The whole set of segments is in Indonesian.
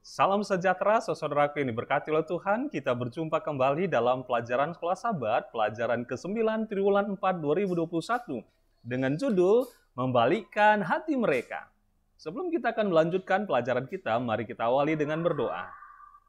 Salam sejahtera, saudaraku yang diberkati oleh Tuhan. Kita berjumpa kembali dalam pelajaran Sekolah Sabat, pelajaran ke-9 Triwulan 4 2021 dengan judul Membalikkan Hati Mereka. Sebelum kita akan melanjutkan pelajaran kita, mari kita awali dengan berdoa.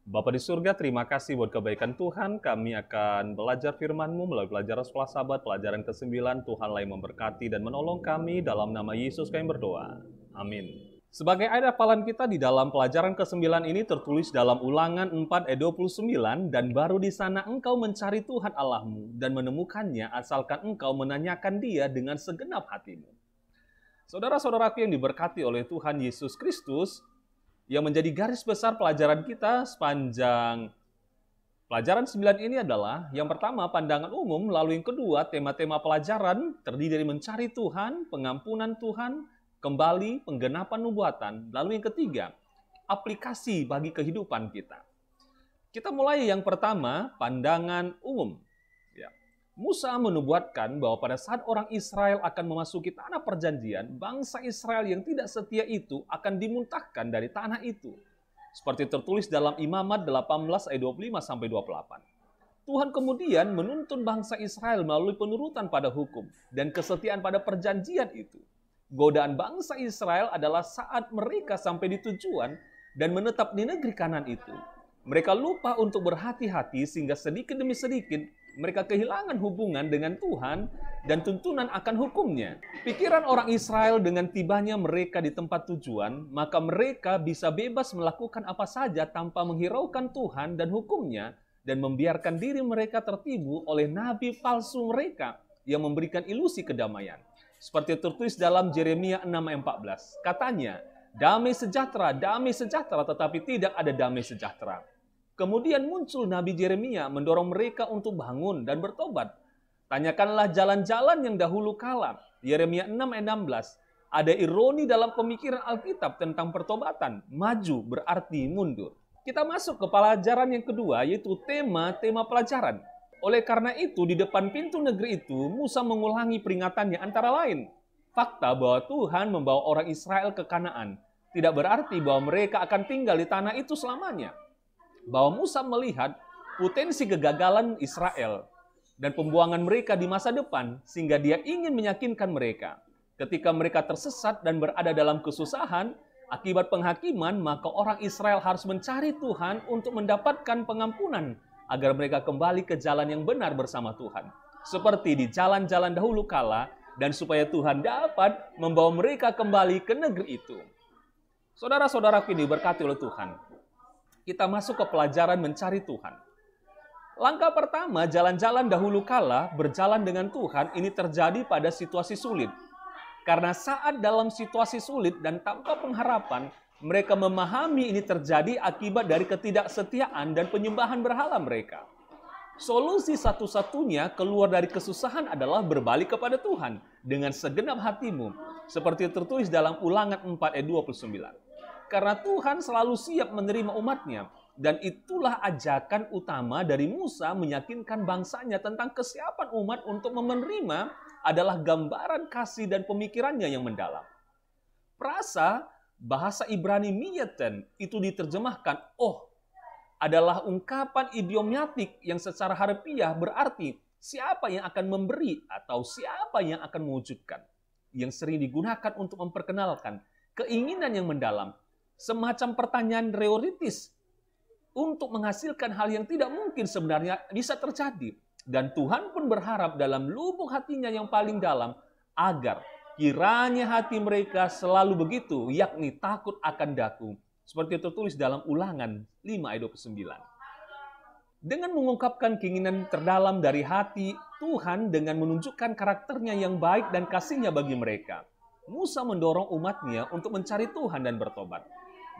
Bapa di surga, terima kasih buat kebaikan Tuhan. Kami akan belajar firman-Mu melalui pelajaran Sekolah Sabat, pelajaran ke-9. Tuhanlah yang memberkati dan menolong kami. Dalam nama Yesus kami berdoa. Amin. Sebagai ayat hafalan kita di dalam pelajaran ke-9 ini tertulis dalam Ulangan 4 ayat 29, dan baru di sana engkau mencari Tuhan Allahmu dan menemukannya asalkan engkau menanyakan Dia dengan segenap hatimu. Saudara-saudaraku yang diberkati oleh Tuhan Yesus Kristus, yang menjadi garis besar pelajaran kita sepanjang pelajaran 9 ini adalah yang pertama pandangan umum, lalu yang kedua tema-tema pelajaran terdiri dari mencari Tuhan, pengampunan Tuhan, kembali, penggenapan nubuatan. Lalu yang ketiga, aplikasi bagi kehidupan kita. Kita mulai yang pertama, pandangan umum. Ya. Musa menubuatkan bahwa pada saat orang Israel akan memasuki tanah perjanjian, bangsa Israel yang tidak setia itu akan dimuntahkan dari tanah itu. Seperti tertulis dalam Imamat 18 ayat 25-28. Tuhan kemudian menuntun bangsa Israel melalui penurutan pada hukum dan kesetiaan pada perjanjian itu. Godaan bangsa Israel adalah saat mereka sampai di tujuan dan menetap di negeri Kanan itu. Mereka lupa untuk berhati-hati sehingga sedikit demi sedikit mereka kehilangan hubungan dengan Tuhan dan tuntunan akan hukumnya. Pikiran orang Israel dengan tibanya mereka di tempat tujuan, maka mereka bisa bebas melakukan apa saja tanpa menghiraukan Tuhan dan hukumnya dan membiarkan diri mereka tertibu oleh nabi palsu mereka yang memberikan ilusi kedamaian. Seperti tertulis dalam Yeremia 6:14. Katanya, damai sejahtera, tetapi tidak ada damai sejahtera. Kemudian muncul Nabi Yeremia mendorong mereka untuk bangun dan bertobat. Tanyakanlah jalan-jalan yang dahulu kala. Yeremia 6:16. Ada ironi dalam pemikiran Alkitab tentang pertobatan. Maju berarti mundur. Kita masuk ke pelajaran yang kedua, yaitu tema pelajaran. Oleh karena itu, di depan pintu negeri itu, Musa mengulangi peringatannya antara lain. Fakta bahwa Tuhan membawa orang Israel ke Kanaan tidak berarti bahwa mereka akan tinggal di tanah itu selamanya. Bahwa Musa melihat potensi kegagalan Israel dan pembuangan mereka di masa depan, sehingga dia ingin meyakinkan mereka. Ketika mereka tersesat dan berada dalam kesusahan, akibat penghakiman, maka orang Israel harus mencari Tuhan untuk mendapatkan pengampunan, agar mereka kembali ke jalan yang benar bersama Tuhan. Seperti di jalan-jalan dahulu kala, dan supaya Tuhan dapat membawa mereka kembali ke negeri itu. Saudara-saudaraku ini diberkati oleh Tuhan. Kita masuk ke pelajaran mencari Tuhan. Langkah pertama, jalan-jalan dahulu kala, berjalan dengan Tuhan, ini terjadi pada situasi sulit. Karena saat dalam situasi sulit dan tanpa pengharapan, mereka memahami ini terjadi akibat dari ketidaksetiaan dan penyembahan berhala mereka. Solusi satu-satunya keluar dari kesusahan adalah berbalik kepada Tuhan dengan segenap hatimu, seperti tertulis dalam Ulangan 4 ayat 29. Karena Tuhan selalu siap menerima umatnya, dan itulah ajakan utama dari Musa meyakinkan bangsanya tentang kesiapan umat untuk menerima adalah gambaran kasih dan pemikirannya yang mendalam. Bahasa Ibrani miyeten itu diterjemahkan adalah ungkapan idiomatik yang secara harfiah berarti siapa yang akan memberi atau siapa yang akan mewujudkan, yang sering digunakan untuk memperkenalkan keinginan yang mendalam, semacam pertanyaan teoritis untuk menghasilkan hal yang tidak mungkin sebenarnya bisa terjadi. Dan Tuhan pun berharap dalam lubuk hatinya yang paling dalam agar kiranya hati mereka selalu begitu, yakni takut akan Daku. Seperti tertulis dalam Ulangan 5 ayat 29. Dengan mengungkapkan keinginan terdalam dari hati Tuhan dengan menunjukkan karakternya yang baik dan kasihnya bagi mereka, Musa mendorong umatnya untuk mencari Tuhan dan bertobat.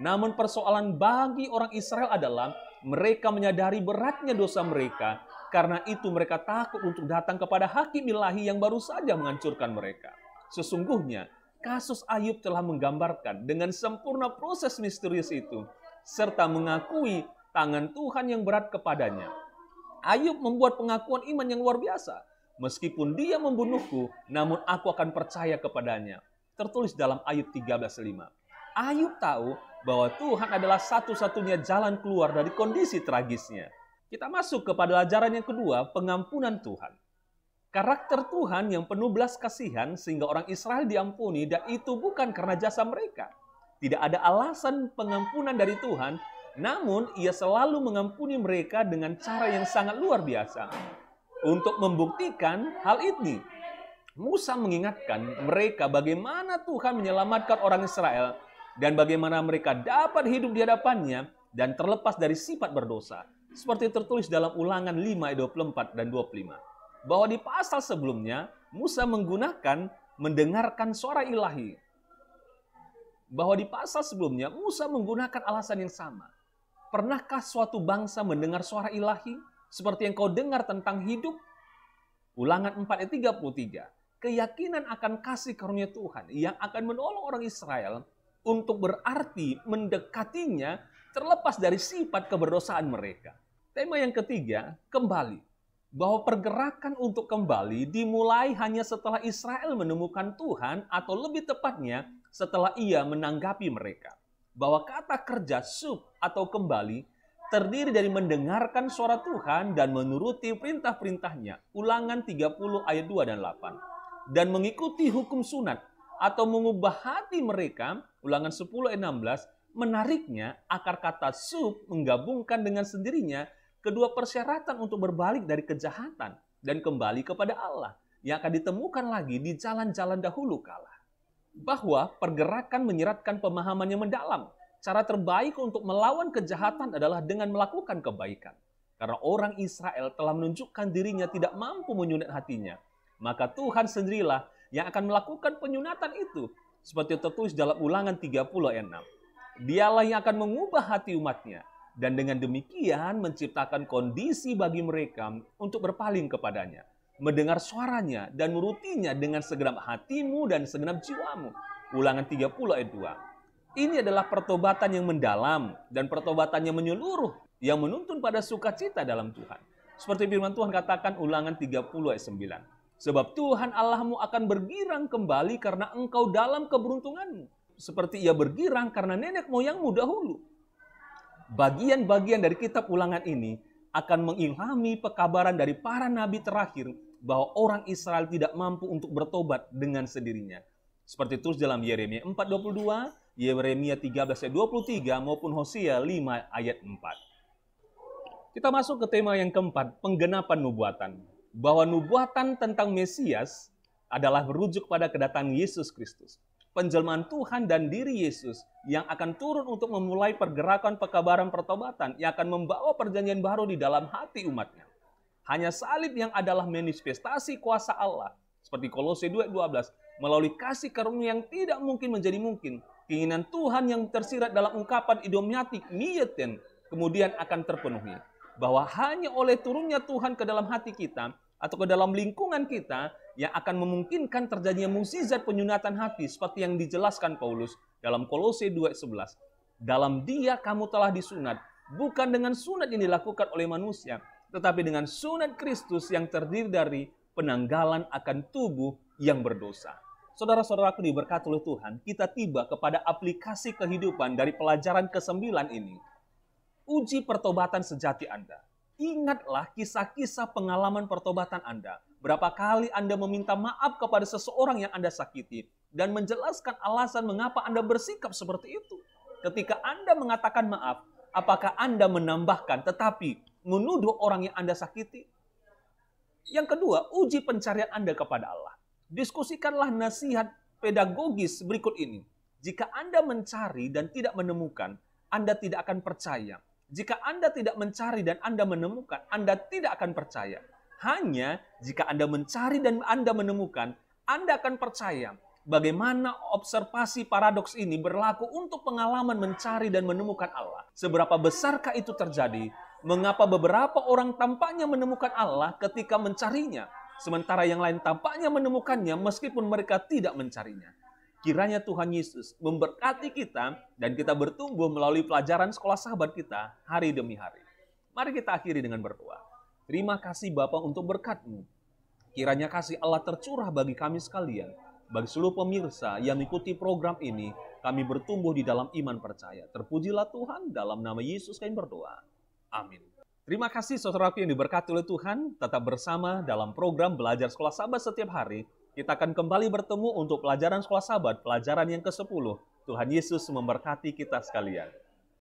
Namun persoalan bagi orang Israel adalah mereka menyadari beratnya dosa mereka, karena itu mereka takut untuk datang kepada hakim ilahi yang baru saja menghancurkan mereka. Sesungguhnya, kasus Ayub telah menggambarkan dengan sempurna proses misterius itu, serta mengakui tangan Tuhan yang berat kepadanya. Ayub membuat pengakuan iman yang luar biasa. Meskipun dia membunuhku, namun aku akan percaya kepadanya. Tertulis dalam Ayub 13:5. Ayub tahu bahwa Tuhan adalah satu-satunya jalan keluar dari kondisi tragisnya. Kita masuk kepada ajaran yang kedua, pengampunan Tuhan. Karakter Tuhan yang penuh belas kasihan sehingga orang Israel diampuni, dan itu bukan karena jasa mereka. Tidak ada alasan pengampunan dari Tuhan, namun Ia selalu mengampuni mereka dengan cara yang sangat luar biasa. Untuk membuktikan hal ini, Musa mengingatkan mereka bagaimana Tuhan menyelamatkan orang Israel dan bagaimana mereka dapat hidup di hadapannya dan terlepas dari sifat berdosa. Seperti tertulis dalam Ulangan 5 ayat 24 dan 25. Bahwa di pasal sebelumnya, Musa menggunakan mendengarkan suara ilahi. Bahwa di pasal sebelumnya, Musa menggunakan alasan yang sama. Pernahkah suatu bangsa mendengar suara ilahi seperti yang kau dengar tentang hidup? Ulangan 4 ayat 33. Keyakinan akan kasih karunia Tuhan yang akan menolong orang Israel untuk berarti mendekatinya terlepas dari sifat keberdosaan mereka. Tema yang ketiga, kembali. Bahwa pergerakan untuk kembali dimulai hanya setelah Israel menemukan Tuhan, atau lebih tepatnya setelah Ia menanggapi mereka. Bahwa kata kerja sub atau kembali terdiri dari mendengarkan suara Tuhan dan menuruti perintah-perintahnya. Ulangan 30 ayat 2 dan 8. Dan mengikuti hukum sunat atau mengubah hati mereka. Ulangan 10 ayat 16. Menariknya, akar kata sub menggabungkan dengan sendirinya kedua persyaratan untuk berbalik dari kejahatan dan kembali kepada Allah yang akan ditemukan lagi di jalan-jalan dahulu kala. Bahwa pergerakan menyeratkan pemahaman yang mendalam. Cara terbaik untuk melawan kejahatan adalah dengan melakukan kebaikan. Karena orang Israel telah menunjukkan dirinya tidak mampu menyunat hatinya, maka Tuhan sendirilah yang akan melakukan penyunatan itu. Seperti tertulis dalam Ulangan 30 ayat 6. Dialah yang akan mengubah hati umatnya, dan dengan demikian menciptakan kondisi bagi mereka untuk berpaling kepadanya, mendengar suaranya dan menurutinya dengan segenap hatimu dan segenap jiwamu. Ulangan 30 ayat 2. Ini adalah pertobatan yang mendalam dan pertobatan yang menyeluruh yang menuntun pada sukacita dalam Tuhan. Seperti firman Tuhan katakan Ulangan 30 ayat 9. Sebab Tuhan Allahmu akan bergirang kembali karena engkau dalam keberuntunganmu, seperti Ia bergirang karena nenek moyangmu dahulu. Bagian-bagian dari kitab Ulangan ini akan mengilhami pekabaran dari para nabi terakhir bahwa orang Israel tidak mampu untuk bertobat dengan sendirinya. Seperti terus dalam Yeremia 4:22, Yeremia 13 ayat 23 maupun Hosea 5 ayat 4. Kita masuk ke tema yang keempat, penggenapan nubuatan. Bahwa nubuatan tentang Mesias adalah merujuk pada kedatangan Yesus Kristus. Penjelmaan Tuhan dan diri Yesus yang akan turun untuk memulai pergerakan pekabaran pertobatan yang akan membawa perjanjian baru di dalam hati umatnya. Hanya salib yang adalah manifestasi kuasa Allah, seperti Kolose 2:12, melalui kasih karunia yang tidak mungkin menjadi mungkin. Keinginan Tuhan yang tersirat dalam ungkapan idiomatik miyeten kemudian akan terpenuhi. Bahwa hanya oleh turunnya Tuhan ke dalam hati kita atau ke dalam lingkungan kita yang akan memungkinkan terjadinya mukjizat penyunatan hati seperti yang dijelaskan Paulus dalam Kolose 2:11. Dalam Dia kamu telah disunat, bukan dengan sunat yang dilakukan oleh manusia, tetapi dengan sunat Kristus yang terdiri dari penanggalan akan tubuh yang berdosa. Saudara-saudaraku diberkati oleh Tuhan, kita tiba kepada aplikasi kehidupan dari pelajaran ke-9 ini. Uji pertobatan sejati Anda. Ingatlah kisah-kisah pengalaman pertobatan Anda. Berapa kali Anda meminta maaf kepada seseorang yang Anda sakiti dan menjelaskan alasan mengapa Anda bersikap seperti itu. Ketika Anda mengatakan maaf, apakah Anda menambahkan tetapi menuduh orang yang Anda sakiti? Yang kedua, uji pencarian Anda kepada Allah. Diskusikanlah nasihat pedagogis berikut ini. Jika Anda mencari dan tidak menemukan, Anda tidak akan percaya. Jika Anda tidak mencari dan Anda menemukan, Anda tidak akan percaya. Hanya jika Anda mencari dan Anda menemukan, Anda akan percaya. Bagaimana observasi paradoks ini berlaku untuk pengalaman mencari dan menemukan Allah. Seberapa besarkah itu terjadi? Mengapa beberapa orang tampaknya menemukan Allah ketika mencarinya, sementara yang lain tampaknya menemukannya meskipun mereka tidak mencarinya. Kiranya Tuhan Yesus memberkati kita dan kita bertumbuh melalui pelajaran sekolah sahabat kita hari demi hari. Mari kita akhiri dengan berdoa. Terima kasih Bapa untuk berkat-Mu. Kiranya kasih Allah tercurah bagi kami sekalian. Bagi seluruh pemirsa yang mengikuti program ini, kami bertumbuh di dalam iman percaya. Terpujilah Tuhan, dalam nama Yesus kami berdoa. Amin. Terima kasih saudaraku yang diberkati oleh Tuhan. Tetap bersama dalam program Belajar Sekolah Sahabat setiap hari. Kita akan kembali bertemu untuk pelajaran Sekolah Sahabat, pelajaran yang ke-10. Tuhan Yesus memberkati kita sekalian.